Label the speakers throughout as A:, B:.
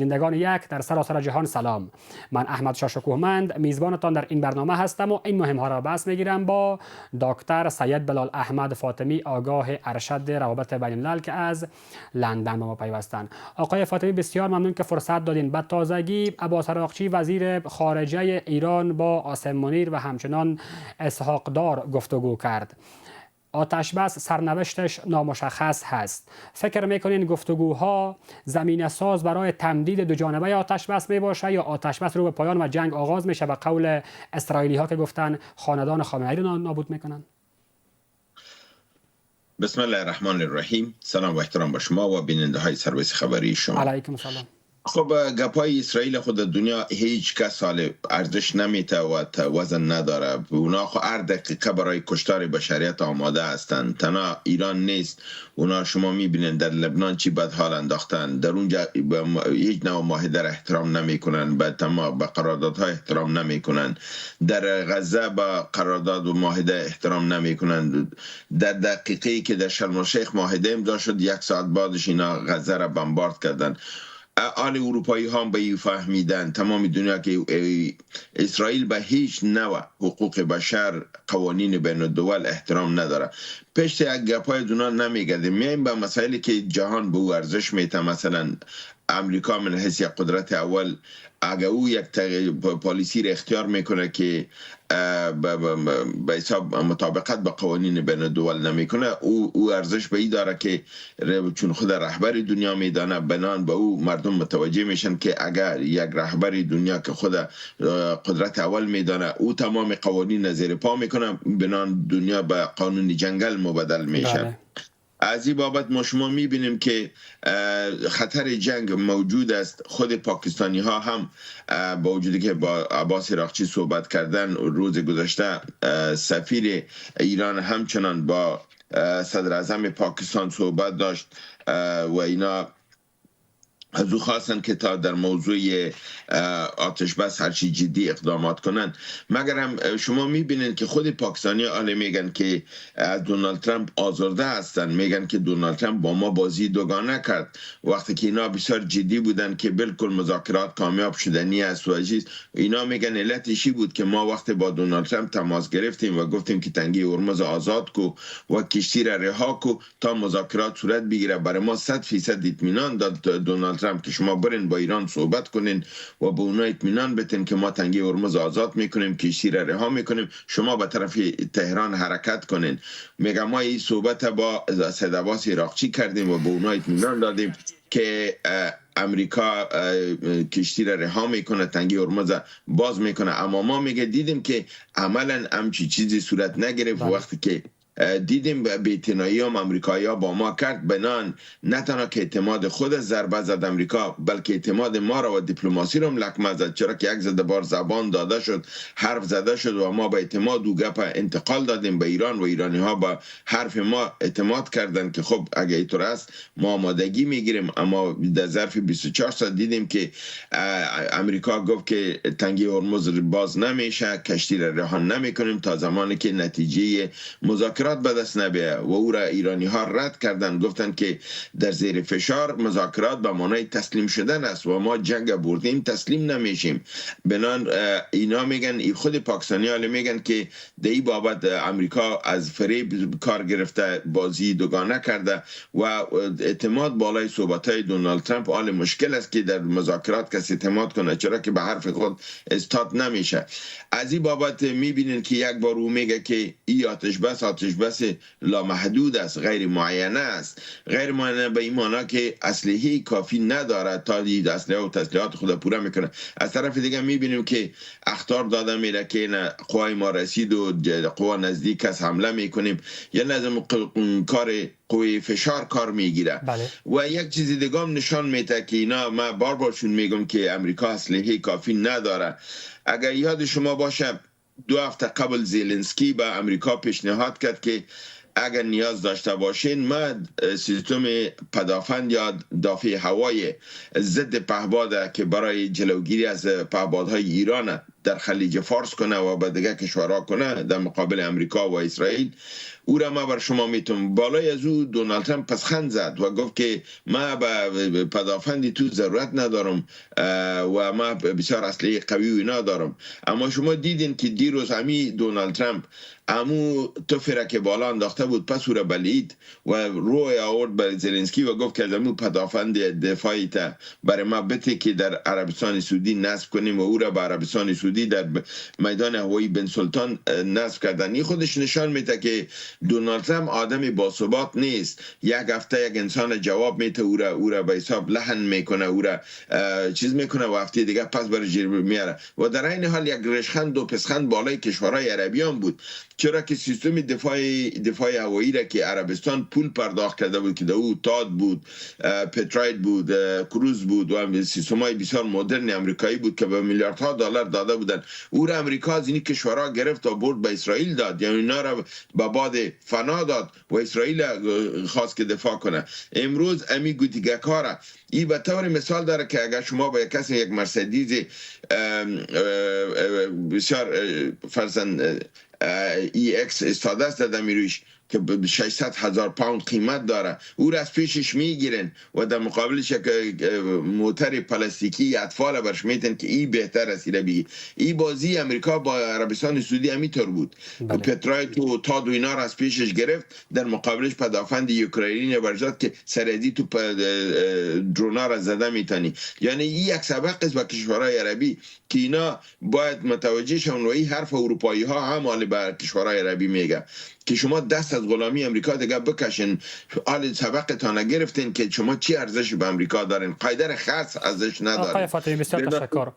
A: بینندگان یک در سراسر جهان سلام. من احمد شاه شکوهمند میزبانتان در این برنامه هستم و این مهم ها را بحث میگیرم با دکتر سید بلال احمد فاطمی، آگاه ارشد روابط بین الملل که از لندن با ما پیوستند. آقای فاطمی بسیار ممنون که فرصت دادین. به تازگی عباس عراقچی وزیر خارجه ایران با قاسم منیر و همچنان اسحاق دار گفتگو کرد. آتش بس سرنوشتش نامشخص هست. فکر میکنین گفتگوها زمینه ساز برای تمدید دو جانبه آتش بس می باشه یا آتش بس رو به پایان و جنگ آغاز میشه به قول اسرائیلی ها که گفتن خاندان خامنه‌ای رو نابود میکنن؟
B: بسم الله الرحمن الرحیم. سلام و احترام به شما و بیننده های سرویس خبری شما.
A: علیکم السلام.
B: خب گپای اسرائیل خود دنیا هیچ کس حال ارزش نمیته و وزن نداره. اونا خود هر دقیقه برای کشتار بشریت آماده هستند. تنها ایران نیست. اونا شما میبینن در لبنان چی بدحال انداختن. در اونجا هیچ نوع معاهده را احترام نمیکنن، به قراردادها احترام نمیکنن. در غزه با قرارداد و معاهده احترام نمیکنن. در دقیقه‌ای که در شرم الشیخ معاهده امضا شد، یک ساعت بعدش اینا غزه را بمبارد کردن. آل اروپایی هم به این فهمیدن، تمام دنیا، که اسرائیل به هیچ نوع حقوق بشر، قوانین بین الدول احترام نداره. پشت یک گپای دونا نمیگردیم، میایم به مسائلی که جهان به او ارزش میته. مثلا امریکا من حیث یک قدرت اول، اگه او یک پالیسی را اختیار میکنه که به حساب مطابقت با قوانین بین الدول نمیکنه، او ارزش به این داره که چون خود رهبر دنیا میدانه، بنان به او مردم متوجه میشن که اگر یک رهبر دنیا که خود قدرت اول میدانه، او تمام قوانین زیر پا میکنه، بنان دنیا به قانون جنگل مبدل میشه.
A: بله.
B: از این بابت ما شما میبینیم که خطر جنگ موجود است. خود پاکستانی ها هم با وجودی که با عباس عراقچی صحبت کردن روز گذشته، سفیر ایران همچنان با صدر اعظم پاکستان صحبت داشت و اینا از او خواستن که تا در موضوع آتش بس هرچی جدی اقدامات کنن. مگر هم شما میبینید که خود پاکستانی ها میگن که از دونالد ترامپ آزرده هستن، میگن که دونالد ترامپ با ما بازی دوگانه کرد، وقتی که اینا بسیار جدی بودن که بالکل مذاکرات کامیاب شدنی است و عزیز. اینا میگن علتشی بود که ما وقتی با دونالد ترامپ تماس گرفتیم و گفتیم که تنگی هرمز آزاد کو و کشتی را رها کو تا مذاکرات صورت بگیره، برای ما 100% اطمینان داد دونالد ترامپ که شما برین با ایران صحبت کنین و به اونا اطمینان بتین که ما تنگی هرمز آزاد میکنیم، کشتی را رها میکنیم، شما به طرف تهران حرکت کنین. میگم ما این صحبت با سید عباس عراقچی کردیم و به اونا اطمینان دادیم که امریکا کشتی را رها میکنه، تنگی هرمز باز میکنه. اما ما میگه دیدیم که عملا همچی چیزی صورت نگرفت. وقتی که دیدیم به اعتنایی هم امریکایی ها با ما کرد، بنان نه تنها که اعتماد خود ضربه زد امریکا، بلکه اعتماد ما را و دیپلماسی را هم لکمه زد، چرا که یک زده بار زبان داده شد، حرف زده شد و ما به اعتماد و گپ انتقال دادیم به ایران و ایرانی ها به حرف ما اعتماد کردن که خب اگه اینطور است ما آمادگی میگیریم. اما در ظرف 24 ساعت دیدیم که امریکا گفت که تنگی هرمز باز نمیشه، کشتی را رها نمیکنیم تا زمانی که نتیجه مذاکرات به دست نبیه. و او را ایرانی ها رد کردن، گفتن که در زیر فشار مذاکرات به معنای تسلیم شدن است و ما جنگ بردیم تسلیم نمیشیم. بنان اینا میگن، خود پاکستانی ها میگن که در این بابت امریکا از فریب کار گرفته، بازی دوگانه کرده و اعتماد بالای صحبت های دونالد ترامپ حال مشکل است که در مذاکرات کسی اعتماد کنه، چرا که به حرف خود استاد نمیشه. از این بابت میبینین که یک بار او میگه که این آتش بس لامحدود است، غیر معینه است. غیر معینه به این معنی که اسلحه کافی نداره تا دید اسلحه و تسلیحات خود پوره میکنه. از طرف دیگه میبینیم که اخطار داده میره که قوای ما رسید و قوا نزدیک است، حمله میکنیم. یه نظم کار قوی فشار کار میگیره.
A: بله.
B: و یک چیزی دیگه هم نشان میده که اینا، من بارشون میگم که امریکا اسلحه کافی نداره. اگر یاد شما باشه 2 هفته قبل زلنسکی به امریکا پیشنهاد کرد که اگر نیاز داشته باشین ما سیستم پدافند یا دافع هوای ضد پهپاد که برای جلوگیری از پهپادهای ایران در خلیج فارس کنه و به دیگه کشورها کنه در مقابل امریکا و اسرائیل. او را ما بر شما میتونم. بالای از او دونالد ترامپ پسخند زد و گفت که ما به پدافند تو ضرورت ندارم و ما بسیار اسلحه قوی و اینا دارم. اما شما دیدین که دیروز همی دونالد ترامپ امو توفی که بالا انداخته بود پس او را بلید و روی آورد بر زلنسکی و گفت که از امو پدافند دفاعی تا برای ما بته که در عربستان سعودی نصب کنیم و او را به عربستان سعودی در میدان هوایی بن سلطان نصب کردن. این خودش نشان میده که دونالد ترامپ آدمی باثبات نیست. یک هفته یک انسان جواب میده او را به حساب لحن میکنه، او را چیز میکنه و هفته دیگه پس بر جرب میاره و در این حال یک رشخند و پسخند بالای کشورهای عربیان بود، چرا که سیستم دفاع هوایی را که عربستان پول پرداخت کرده بود که او تاد بود، پتراید بود، کروز بود و سیستم‌های بسیار مدرن امریکایی بود که به میلیاردها دلار داده بودن، او را امریکا از این کشورها گرفت و برد به اسرائیل داد، یعنی اینا را به باد فنا داد و اسرائیل خواست که دفاع کنه. امروز امی گوتیگکارا این به طور مثال داره که اگر شما با کسی یک مرسدیز بسیار فرزن EX استاده است در میرویش که 600,000 پوند قیمت داره، او را از پیشش میگیرن و در مقابلش یک موتر پلاستیکی اطفال برش میتن که این بهتر است. این بازی امریکا با عربستان سعودی همینطور بود. پتراید و تاد و اینا را از پیشش گرفت، در مقابلش پدافند اوکراینی برزاد که سرعتی تو درونا را زده میتونی. یعنی این یک سبق است به کشورهای عربی که اینا باید متوجه شون و این حرف اروپایی ها هم حالی به کشورهای عربی میگه که شما دست از غلامی امریکا دیگه بکشین، حال سبقتان نگرفتین که شما چی ارزش به امریکا دارین، قیدر خاص ارزش ندارین.
A: آقای فاطمی بسیار تشکر.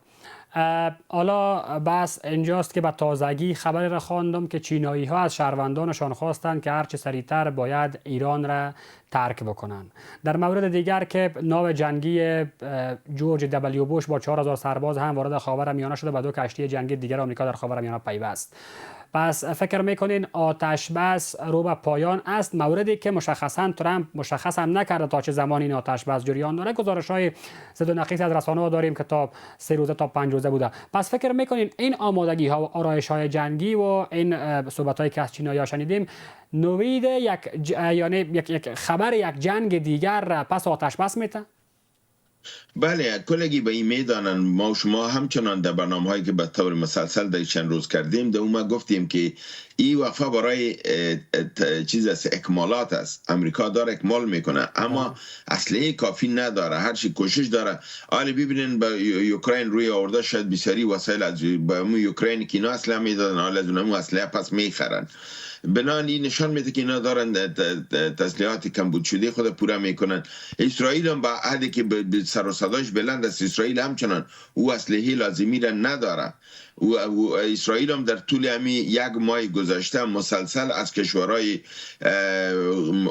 A: حالا بس اینجاست که به تازگی خبری را خواندم که چینایی ها از شهروندانشان خواستند که هرچه سریعتر باید ایران را ترک بکنند. در مورد دیگر که ناو جنگی جورج دبلیو بوش با 4000 سرباز هم وارد خاورمیانه شده و 2 کشتی جنگی دیگر آمریکا در خاورمیانه پیوست. پس فکر میکنین آتش بس رو به پایان است؟ موردی که مشخصا ترامپ مشخص هم نکرده تا چه زمان این آتش بس جریان داره. گزارش‌های زد و نقیص از رسانه‌ها داریم که تا 3 روزه تا 5 روزه بوده. پس فکر میکنین این آمادگی ها و آرایش‌های جنگی و این صحبت‌هایی که از چینایی‌ها شنیدیم نوید یک خبر یک جنگ دیگر را پس آتش بس میته؟
B: بله، کلگی به این میدانن. ما و شما همچنان در برنامه هایی که به طور مسلسل در چند روز کردیم در ما گفتیم که این وقفه برای چیز است، اکمالات است. امریکا داره اکمال میکنه اما اسلحه کافی نداره، هر چی کوشش داره. حالا ببینین به اوکراین روی آورده شد بسیاری وسایل از به اوکراین که اینا اسلحه میدادن، حالا از اونم اسلحه پس میخرن. بنان این نشان میده که اینا دارن تسلیحات کمبود شده خود پورا میکنن. اسرائیل هم با عهدی که سر و صداش بلند است، اسرائیل همچنان او اسلحه لازمی را نداره. و اسرائیل هم در طول همی 1 ماه گذشته مسلسل از کشورهای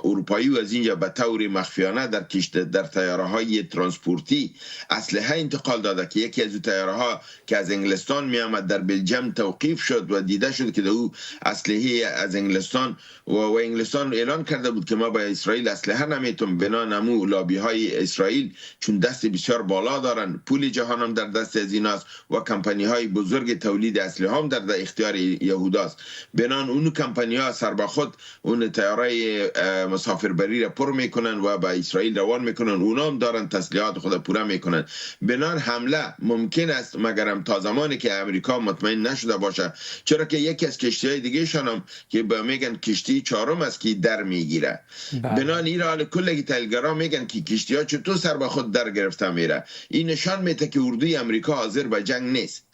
B: اروپایی و از اینجا به طور مخفیانه در تیاره های ترانسپورتی اسلحه انتقال داده که یکی از تیاره ها که از انگلستان می آمد در بلژیم توقیف شد و دیده شد که او اسلحه از انگلستان و انگلستان اعلان کرده بود که ما با اسرائیل اسلحه نمیتون. بنا نمو لابی های اسرائیل چون دست بسیار بالا دارن، پول جهان هم در دست از ایناست و کمپانی های بزرگ تولید اسلحه هم در اختیار یهوداست. بنان اون کمپانی ها سر به خود اون تیاره مسافربری را پر میکنن و به اسرائیل روان میکنن، اونا هم دارن تسلیحات خود پورا میکنن. بنان حمله ممکن است مگرم تا زمانی که امریکا مطمئن نشده باشه، چرا که یکی از کشتی های دیگه شان هم که میگن کشتی 4م است که در میگیره. بنان این حال کلی تلگرام میگن که کشتی ها چطور سر به خود در گرفته میره. این نشان میده که اردوی امریکا حاضر به جنگ نیست.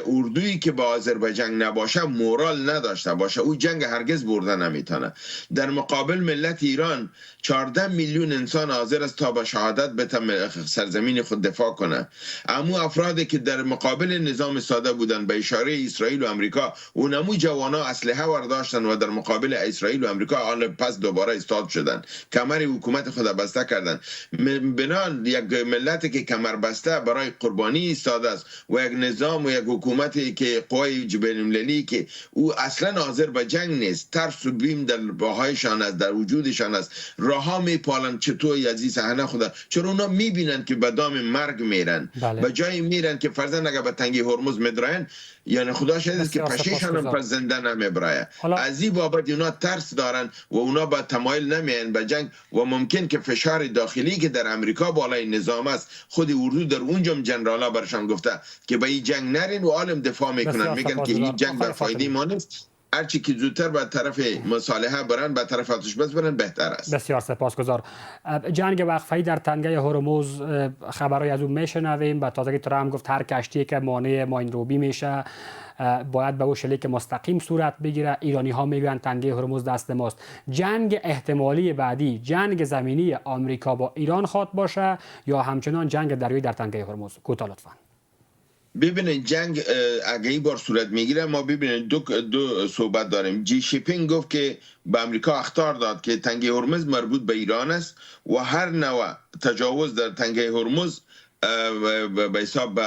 B: اردویی که با آذربایجان نباشه مورال نداشته باشه او جنگ هرگز برده نمیتونه. در مقابل ملت ایران 14 میلیون انسان حاضر است تا به شهادت به سرزمین خود دفاع کنه. اما افرادی که در مقابل نظام ساده بودن به اشاره اسرائیل و امریکا، اونمو جوانا اسلحه ورداشتن و در مقابل اسرائیل و امریکا آن پس دوباره ایستاد شدن، کمر حکومت خود بسته کردن. بنان یک ملتی که کمر بسته برای قربانی ایستاده است و یک نظام نظام و یک حکومتی که قوای بین‌المللی که او اصلا حاضر به جنگ نیست، ترس و بیم در باهایشان است، در وجودشان است، راها میپالن چطور از صحنه خدا، چون اونا میبینن که به دام مرگ میرن.
A: بله.
B: به جای میرن که فرزند اگر به تنگی هرمز میدراین، یعنی خدا شاید است که پشیشان هم پس زنده نمیبرایه. از این بابت اونا ترس دارن و اونا با تمایل نمیان به جنگ و ممکن که فشار داخلی که در امریکا بالای نظام است، خود اردو در اونجا جنرالا برشان گفته که به این جنگ نرین و عالم دفاع میکنن، میگن که این جنگ بر فایده ما نیست، هرچی که زودتر به طرف مصالحه برن، به طرف آتش بس برن بهتر است.
A: بسیار سپاسگزار. جنگ وقفه‌ای در تنگه هرمز، خبرای از اون میشنویم. به تازگی ترامپ گفت هر کشتی که مانع ماینروبی میشه باید به او شلیک مستقیم صورت بگیره. ایرانی ها میگن تنگه هرمز دست ماست. جنگ احتمالی بعدی جنگ زمینی آمریکا با ایران خواد باشه یا همچنان جنگ دریایی در تنگه هرمز؟ کوتاه لطفاً.
B: ببینید جنگ اگه این بار صورت میگیره، ما ببینید دو صحبت داریم. جی شیپینگ گفت که به امریکا اخطار داد که تنگه هرمز مربوط به ایران است و هر نوع تجاوز در تنگه هرمز به حساب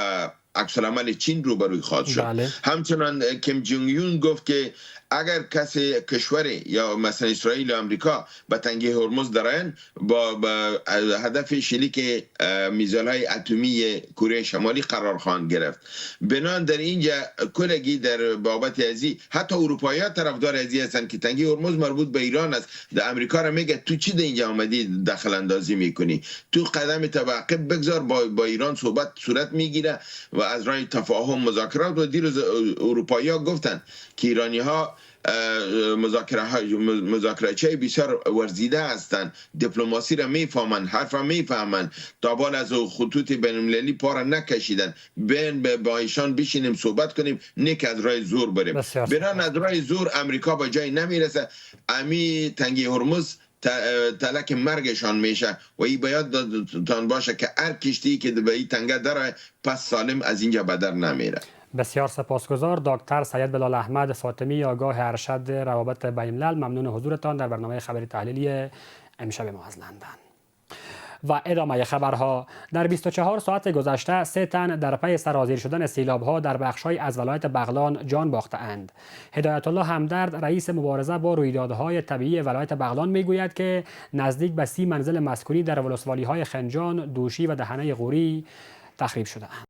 B: عکس العمل چین روبروی خواهد شد.
A: بله.
B: همچنان کیم جونگ یون گفت که اگر کسی کشوری یا مثلا اسرائیل و امریکا به تنگه هرمز درن با هدف شلیک میزایل‌های اتمی کره شمالی قرار خواهند گرفت. بنان در اینجا کلگی در بابت ازی حتی اروپایی‌ها طرفدار ازی هستند که تنگه هرمز مربوط به ایران است. در امریکا را میگه تو چی در اینجا آمدی دخل اندازی میکنی؟ تو قدم توقف بگذار، با ایران صحبت صورت میگیره و از راه تفاهم مذاکرات. و دیروز اروپایی‌ها گفتن که ایرانی‌ها مذاکراتچی بسیار ورزیده هستند، دیپلماسی را میفهمند، حرف را میفهمند، تا بال از خطوط بین‌المللی پا نکشیدن. با ایشان بشینیم صحبت کنیم، نه که از راه زور بریم. بران از راه زور امریکا با جای نمیرسه. امی تنگه هرمز تلک مرگشان میشه و این باید تان باشه که هر کشتی که به این تنگه داره پس سالم از اینجا به در نمیره.
A: بسیار سپاسگزار دکتر سید بلال احمد فاطمی، آگاه ارشد روابط بین الملل. ممنون حضورتان در برنامه خبری تحلیلی امشب ما از لندن. و ادامه خبرها. در 24 ساعت گذشته 3 تن در پی سرازیر شدن سیلاب‌ها در بخش‌های از ولایت بغلان جان باخته‌اند. هدایت الله همدرد رئیس مبارزه با رویدادهای طبیعی ولایت بغلان میگوید که نزدیک به 30 منزل مسکونی در ولسوالی‌های خنجان، دوشی و دهنه غوری تخریب شده‌اند.